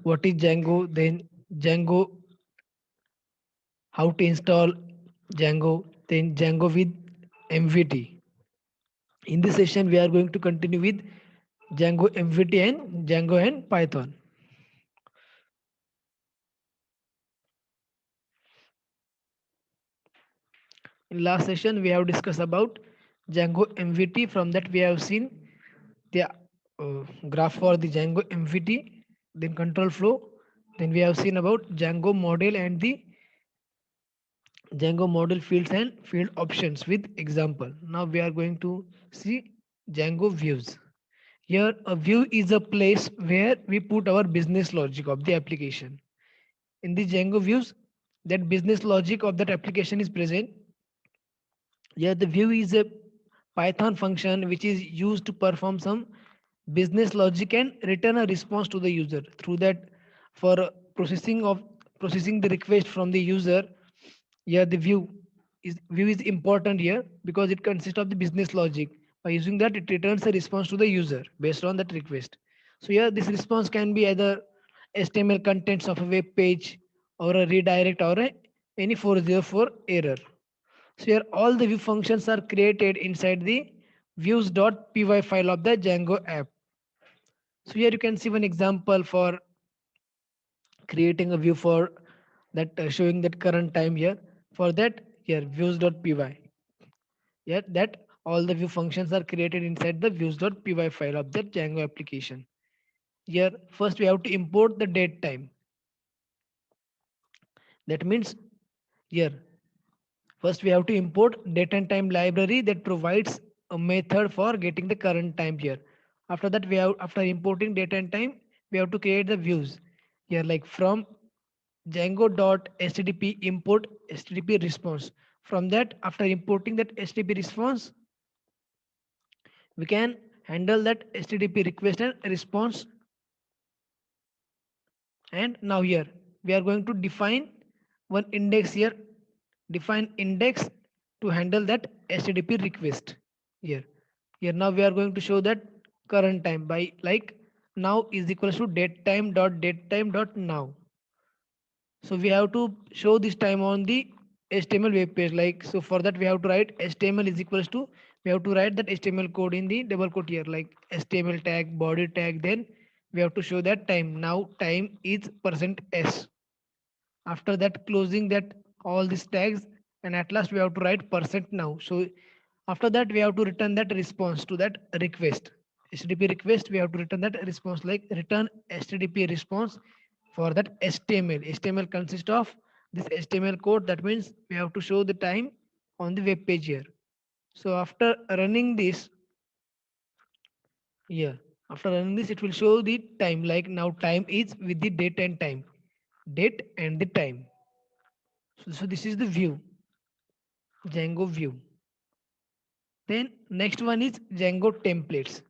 what is Django, then Django, how to install Django, then Django with MVT. In this session, we are going to continue with Django MVT and Django and Python. In last session, we have discussed about Django MVT. From that, we have seen the graph for the Django MVT, then control flow. Then we have seen about Django model and the Django model fields and field options with example. Now we are going to see Django views. Here, a view is a place where we put our business logic of the application. In the Django views, that business logic of that application is present. Here, the view is a Python function which is used to perform some business logic and return a response to the user. Through that, for processing the request from the user, yeah, the view is important here because it consists of the business logic. By using that, it returns a response to the user based on that request. So here, this response can be either HTML contents of a web page or a redirect or any 404 error. So here, all the view functions are created inside the views.py file of the Django app. So here you can see one example for creating a view for that showing that current time here. For that, here views.py. Yeah, that all the view functions are created inside the views.py file of that Django application. Here, first we have to import the date time. That means here, first we have to import date and time library that provides a method for getting the current time here. After that, after importing date and time, we have to create the views. Here, like from Django.http import http response. From that, after importing that http response, we can handle that http request and response. And now here we are going to define one index here. Define index to handle that http request here. Here now we are going to show that current time by like now is equals to datetime.datetime.now. So we have to show this time on the HTML web page. Like so, for that we have to write HTML is equals to, we have to write that HTML code in the double quote here, like HTML tag, body tag. Then we have to show that time. Now time is %s. After that, closing that all these tags, and at last we have to write %now. So after that, we have to return that response to that request. HTTP request, we have to return that response like return HTTP response for that HTML. HTML consists of this HTML code. That means we have to show the time on the web page here. So after running this, here, after running this, it will show the time. Like now, time is with the date and time, date and the time. So this is the view, Django view. Then next one is Django templates.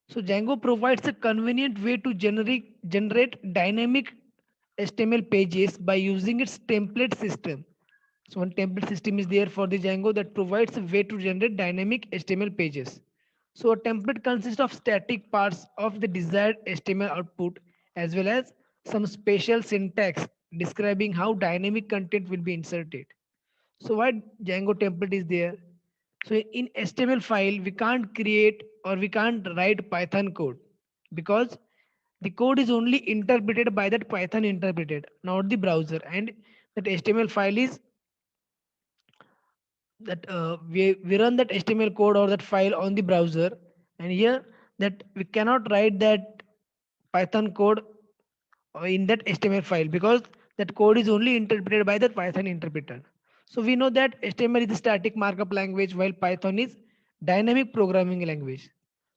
So Django provides a convenient way to generate dynamic HTML pages by using its template system. So one template system is there for the Django that provides a way to generate dynamic HTML pages. So a template consists of static parts of the desired HTML output as well as some special syntax describing how dynamic content will be inserted. So why Django template is there? So in HTML file, we can't create or we can't write Python code because the code is only interpreted by that Python interpreted, not the browser. And that HTML file is that we run that HTML code or that file on the browser. And here that we cannot write that Python code in that HTML file because that code is only interpreted by the Python interpreter. So we know that HTML is a static markup language while Python is dynamic programming language.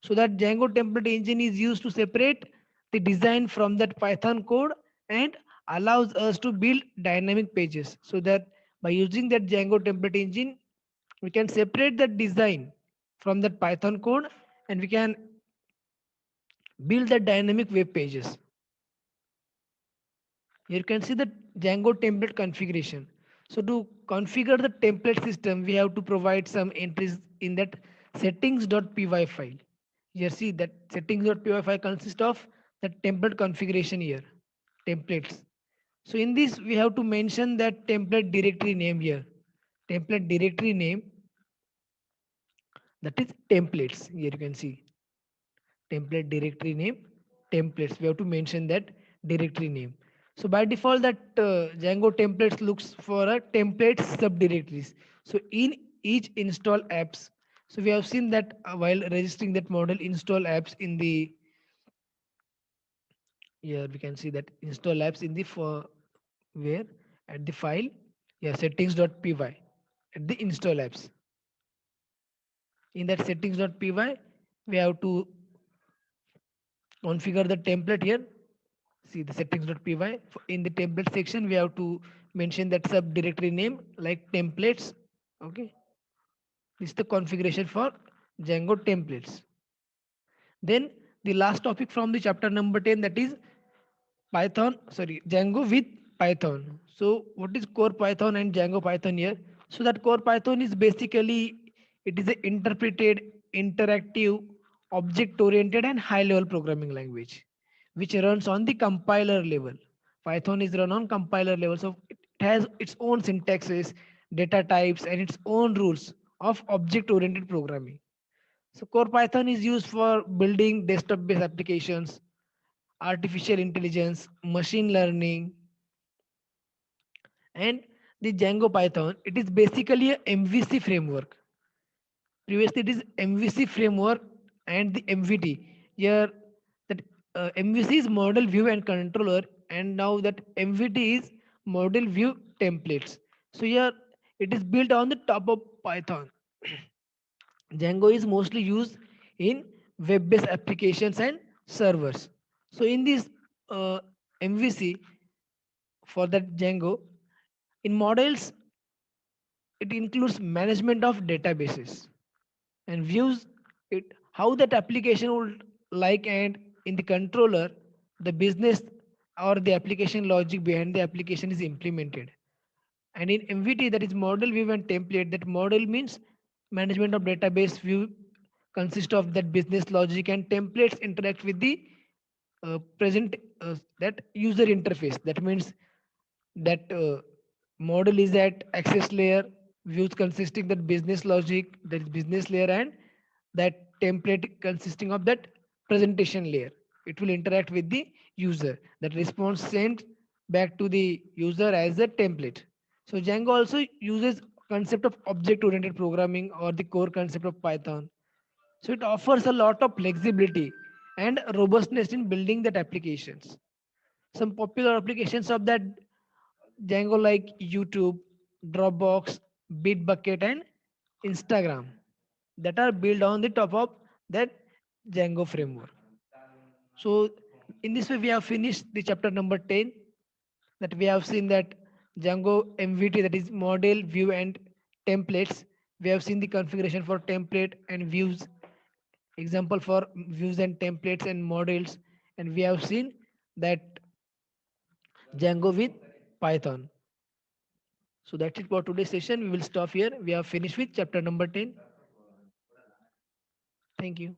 So that Django template engine is used to separate the design from that Python code and allows us to build dynamic pages. So that by using that Django template engine, we can separate the design from that Python code and we can build the dynamic web pages. Here you can see the Django template configuration. So to configure the template system, we have to provide some entries in that settings.py file. Here see that settings.py file consists of the template configuration here. templates. So in this we have to mention that template directory name here. Template directory name, that is templates. Here you can see template directory name, templates. We have to mention that directory name. So by default that Django templates looks for a template subdirectories. So in each install apps, so we have seen that while registering that model install apps in the, here we can see that install apps in the for where at the file, yeah, settings.py at the install apps. In that settings.py we have to configure the template here. See the settings.py. In the template section we have to mention that subdirectory name like templates. Okay, this is the configuration for Django templates. Then the last topic from the chapter number 10, that is Python, sorry, Django with Python. So what is core Python and Django Python here? So that core Python is basically, it is an interpreted, interactive, object-oriented and high-level programming language, which runs on the compiler level. Python is run on compiler level, so it has its own syntaxes, data types, and its own rules of object-oriented programming. So core Python is used for building desktop-based applications, artificial intelligence, machine learning, and the Django Python. It is basically a MVC framework. Previously, it is MVC framework and the MVT. Here, that MVC is model view and controller, and now that MVT is model view templates. So here, it is built on the top of Python. Django is mostly used in web-based applications and servers. So in this MVC for that Django, in models, it includes management of databases and views it how that application would like, and in the controller, the business or the application logic behind the application is implemented. And in MVT, that is model view and template, that model means management of database view consists of that business logic, and templates interact with the present that user interface. That means that model is at access layer, views consisting that business logic, that is business layer, and that template consisting of that presentation layer. It will interact with the user. That response sent back to the user as a template. So Django also uses concept of object oriented programming, or the core concept of Python. So it offers a lot of flexibility and robustness in building that applications. Some popular applications of that Django like YouTube, Dropbox, Bitbucket, and Instagram, that are built on the top of that Django framework. So in this way we have finished the chapter number 10, that we have seen that Django MVT, that is model, view, and templates. We have seen the configuration for template and views, example for views and templates and models, and we have seen that Django with Python. So that's it for today's session. We will stop here. We have finished with chapter number 10. Thank you.